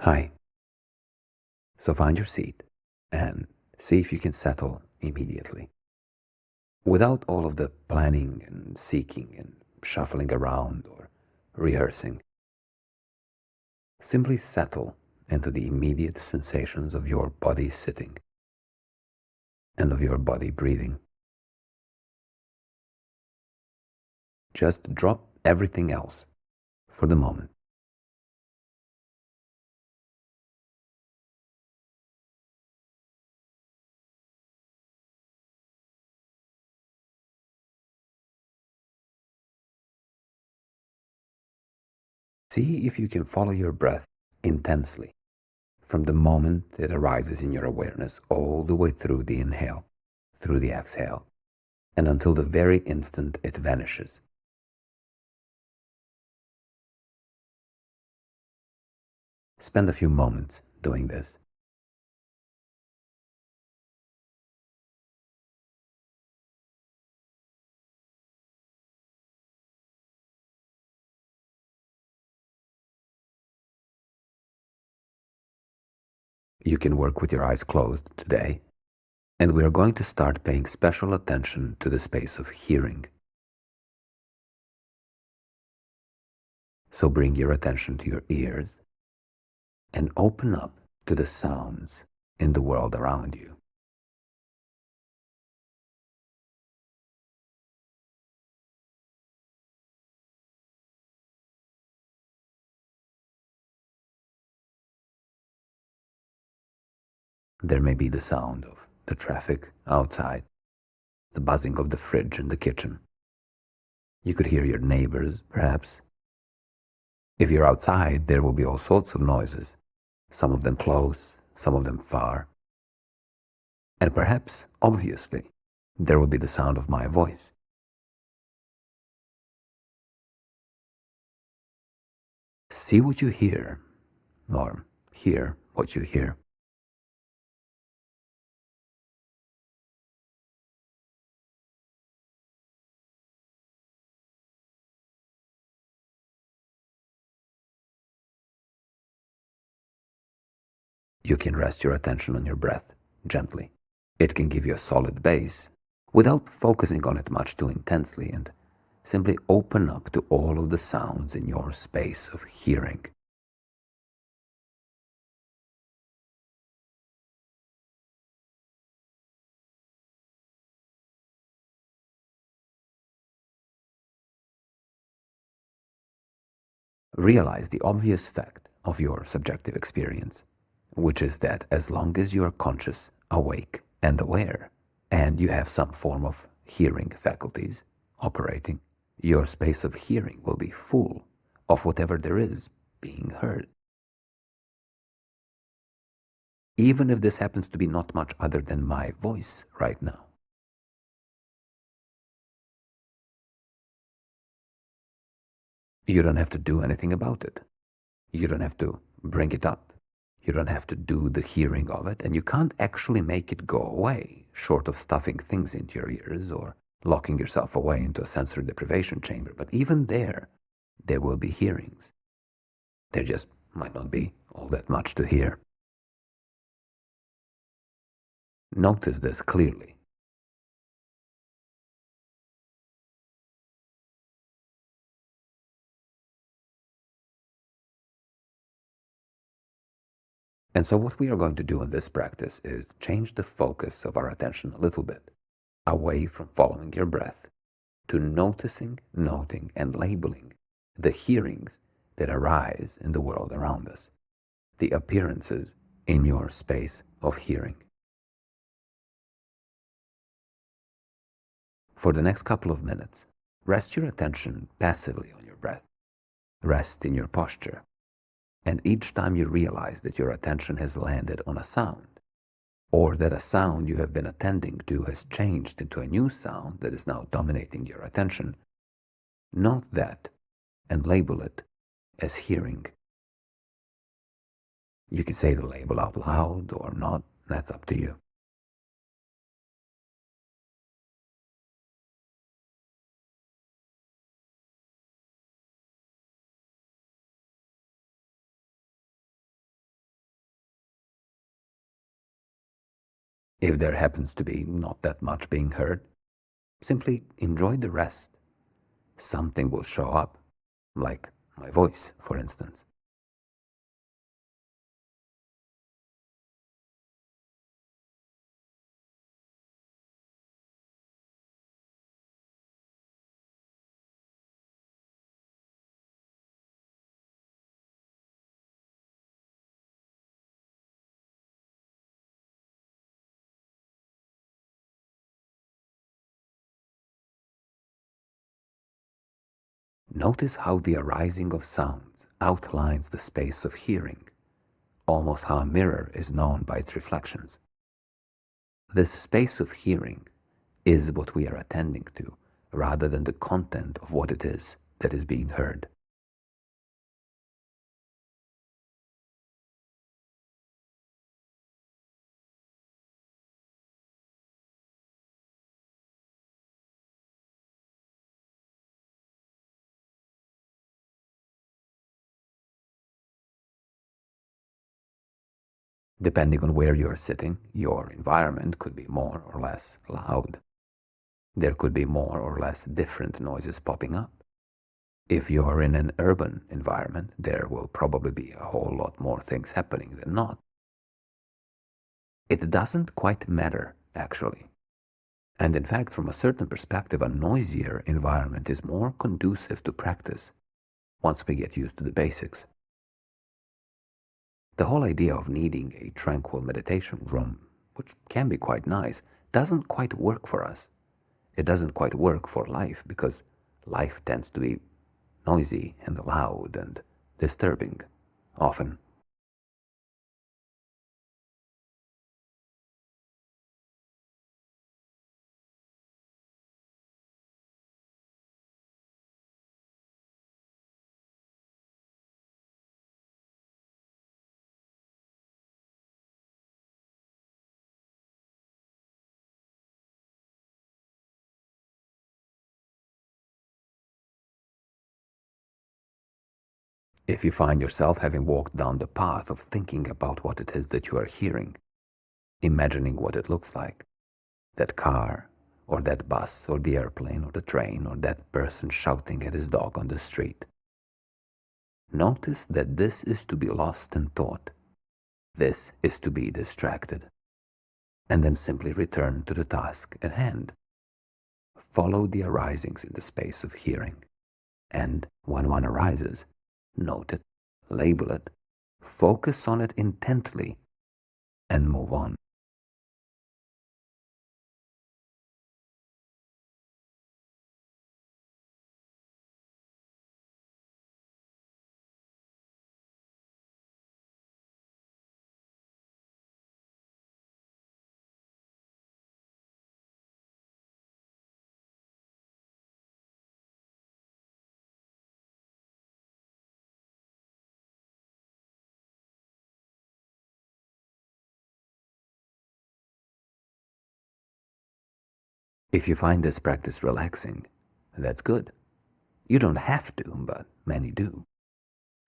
Hi. So find your seat and see if you can settle immediately. Without all of the planning and seeking and shuffling around or rehearsing. Simply settle into the immediate sensations of your body sitting and of your body breathing. Just drop everything else for the moment. See if you can follow your breath intensely from the moment it arises in your awareness all the way through the inhale, through the exhale, and until the very instant it vanishes. Spend a few moments doing this. You can work with your eyes closed today, and we are going to start paying special attention to the space of hearing. So bring your attention to your ears and open up to the sounds in the world around you. There may be the sound of the traffic outside, the buzzing of the fridge in the kitchen. You could hear your neighbors, perhaps. If you're outside, there will be all sorts of noises, some of them close, some of them far. And perhaps, obviously, there will be the sound of my voice. See what you hear, or hear what you hear. You can rest your attention on your breath gently. It can give you a solid base without focusing on it much too intensely, and simply open up to all of the sounds in your space of hearing. Realize the obvious fact of your subjective experience, which is that as long as you are conscious, awake, and aware, and you have some form of hearing faculties operating, your space of hearing will be full of whatever there is being heard. Even if this happens to be not much other than my voice right now. You don't have to do anything about it. You don't have to bring it up. You don't have to do the hearing of it, and you can't actually make it go away, short of stuffing things into your ears or locking yourself away into a sensory deprivation chamber. But even there will be hearings. There just might not be all that much to hear. Notice this clearly. And so what we are going to do in this practice is change the focus of our attention a little bit, away from following your breath, to noticing, noting, and labeling the hearings that arise in the world around us, the appearances in your space of hearing. For the next couple of minutes, rest your attention passively on your breath. Rest in your posture. And each time you realize that your attention has landed on a sound, or that a sound you have been attending to has changed into a new sound that is now dominating your attention, note that and label it as hearing. You can say the label out loud or not, that's up to you. If there happens to be not that much being heard, simply enjoy the rest. Something will show up, like my voice, for instance. Notice how the arising of sounds outlines the space of hearing, almost how a mirror is known by its reflections. This space of hearing is what we are attending to, rather than the content of what it is that is being heard. Depending on where you are sitting, your environment could be more or less loud. There could be more or less different noises popping up. If you are in an urban environment, there will probably be a whole lot more things happening than not. It doesn't quite matter, actually. And in fact, from a certain perspective, a noisier environment is more conducive to practice once we get used to the basics. The whole idea of needing a tranquil meditation room, which can be quite nice, doesn't quite work for us. It doesn't quite work for life because life tends to be noisy and loud and disturbing, often. If you find yourself having walked down the path of thinking about what it is that you are hearing, imagining what it looks like, that car, or that bus, or the airplane, or the train, or that person shouting at his dog on the street, notice that this is to be lost in thought. This is to be distracted. And then simply return to the task at hand. Follow the arisings in the space of hearing. And when one arises, note it, label it, focus on it intently, and move on. If you find this practice relaxing, that's good. You don't have to, but many do.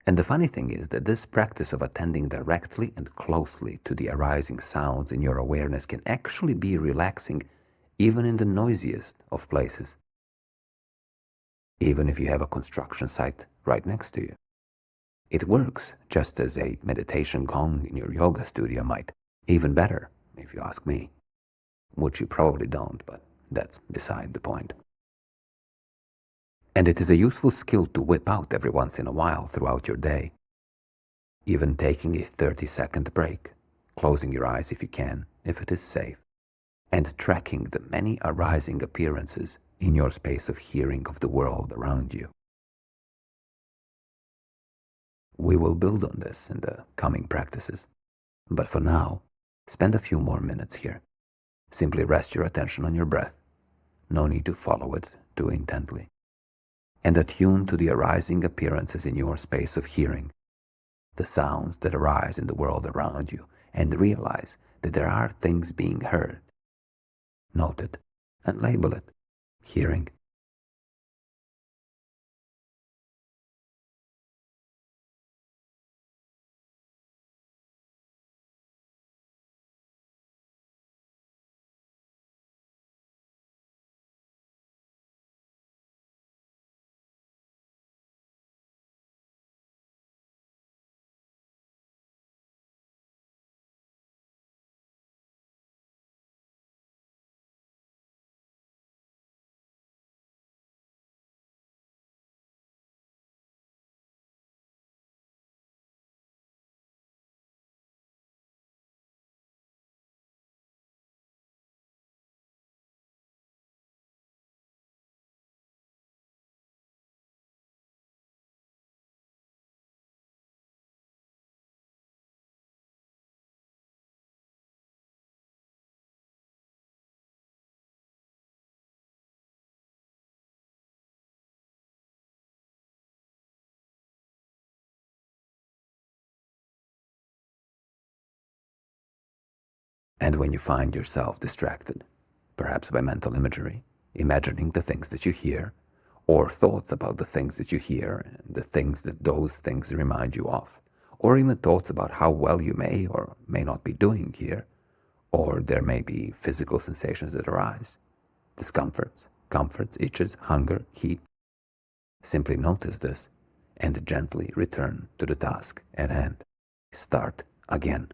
And the funny thing is that this practice of attending directly and closely to the arising sounds in your awareness can actually be relaxing even in the noisiest of places, even if you have a construction site right next to you. It works just as a meditation gong in your yoga studio might, even better, if you ask me, which you probably don't, but that's beside the point. And it is a useful skill to whip out every once in a while throughout your day, even taking a 30-second break, closing your eyes if you can, if it is safe, and tracking the many arising appearances in your space of hearing of the world around you. We will build on this in the coming practices, but for now, spend a few more minutes here. Simply rest your attention on your breath. No need to follow it too intently. And attune to the arising appearances in your space of hearing, the sounds that arise in the world around you, and realize that there are things being heard. Note it and label it hearing. And when you find yourself distracted, perhaps by mental imagery, imagining the things that you hear, or thoughts about the things that you hear and the things that those things remind you of, or even thoughts about how well you may or may not be doing here, or there may be physical sensations that arise, discomforts, comforts, itches, hunger, heat. Simply notice this and gently return to the task at hand. Start again.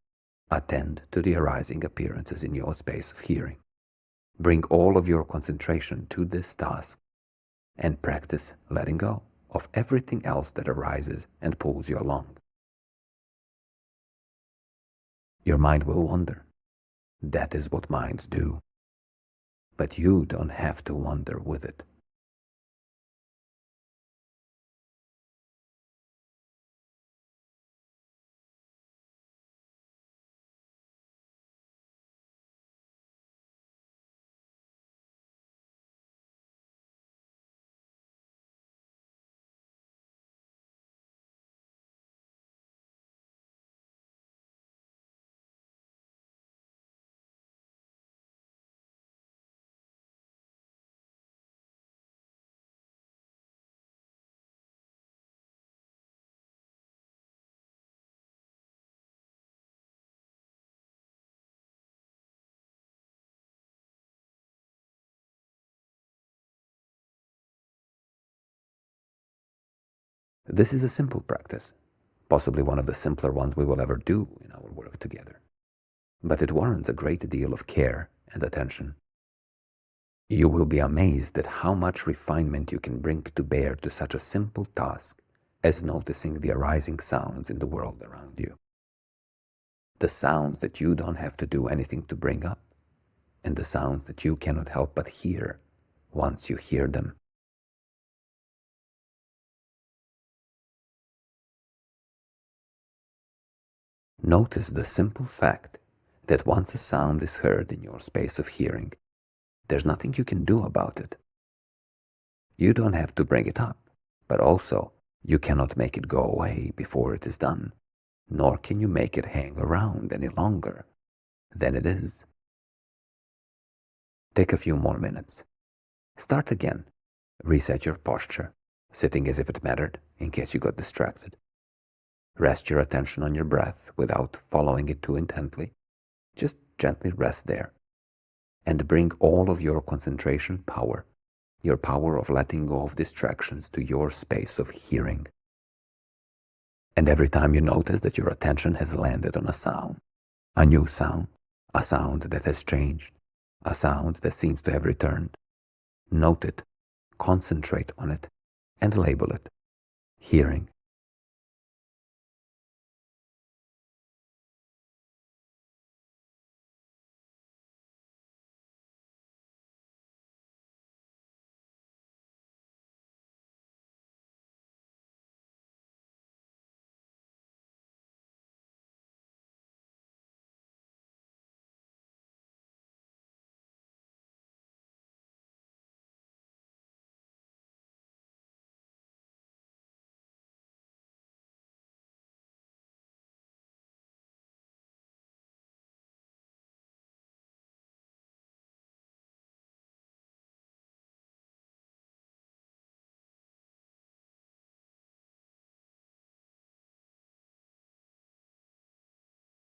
Attend to the arising appearances in your space of hearing. Bring all of your concentration to this task and practice letting go of everything else that arises and pulls you along. Your mind will wander. That is what minds do. But you don't have to wander with it. This is a simple practice, possibly one of the simpler ones we will ever do in our work together. But it warrants a great deal of care and attention. You will be amazed at how much refinement you can bring to bear to such a simple task as noticing the arising sounds in the world around you. The sounds that you don't have to do anything to bring up, and the sounds that you cannot help but hear once you hear them. Notice the simple fact that once a sound is heard in your space of hearing, there's nothing you can do about it. You don't have to bring it up, but also you cannot make it go away before it is done, nor can you make it hang around any longer than it is. Take a few more minutes. Start again. Reset your posture, sitting as if it mattered in case you got distracted. Rest your attention on your breath without following it too intently. Just gently rest there and bring all of your concentration power, your power of letting go of distractions, to your space of hearing. And every time you notice that your attention has landed on a sound, a new sound, a sound that has changed, a sound that seems to have returned, note it, concentrate on it, and label it hearing.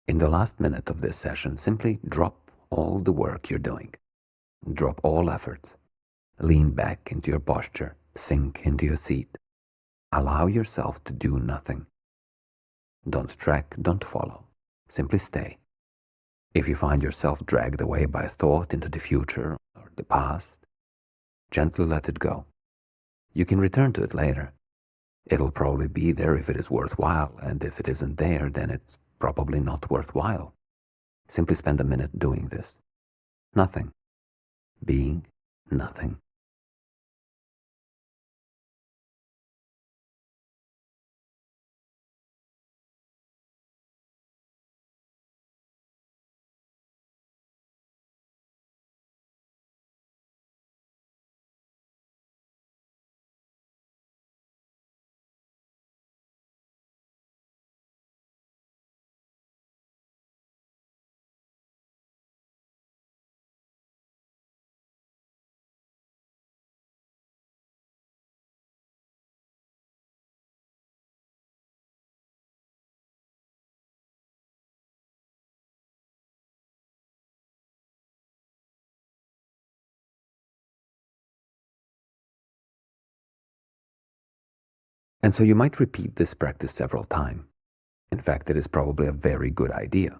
In the last minute of this session, simply drop all the work you're doing. Drop all efforts. Lean back into your posture. Sink into your seat. Allow yourself to do nothing. Don't track, don't follow. Simply stay. If you find yourself dragged away by a thought into the future or the past, gently let it go. You can return to it later. It'll probably be there if it is worthwhile, and if it isn't there, then it's probably not worthwhile. Simply spend a minute doing this. Nothing. Being nothing. And so you might repeat this practice several times. In fact, it is probably a very good idea.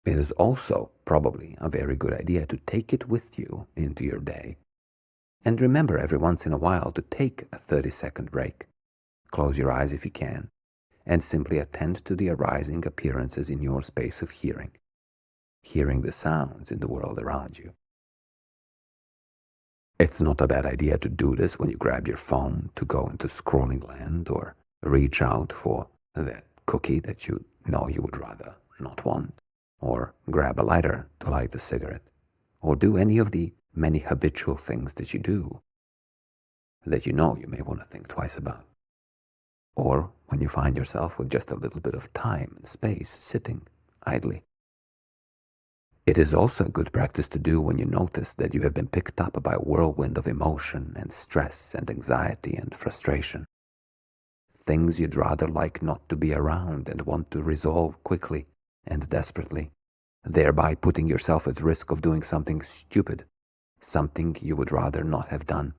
It is also probably a very good idea to take it with you into your day. And remember every once in a while to take a 30-second break. Close your eyes if you can, and simply attend to the arising appearances in your space of hearing, hearing the sounds in the world around you. It's not a bad idea to do this when you grab your phone to go into scrolling land or reach out for that cookie that you know you would rather not want, or grab a lighter to light the cigarette, or do any of the many habitual things that you do that you know you may want to think twice about. Or when you find yourself with just a little bit of time and space sitting idly. It is also good practice to do when you notice that you have been picked up by a whirlwind of emotion and stress and anxiety and frustration. Things you'd rather like not to be around and want to resolve quickly and desperately, thereby putting yourself at risk of doing something stupid, something you would rather not have done.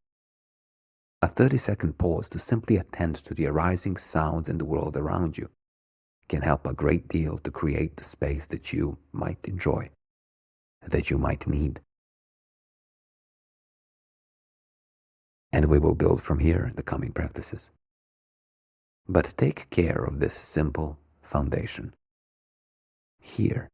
A 30-second pause to simply attend to the arising sounds in the world around you can help a great deal to create the space that you might enjoy, that you might need. And we will build from here in the coming practices. But take care of this simple foundation. Here,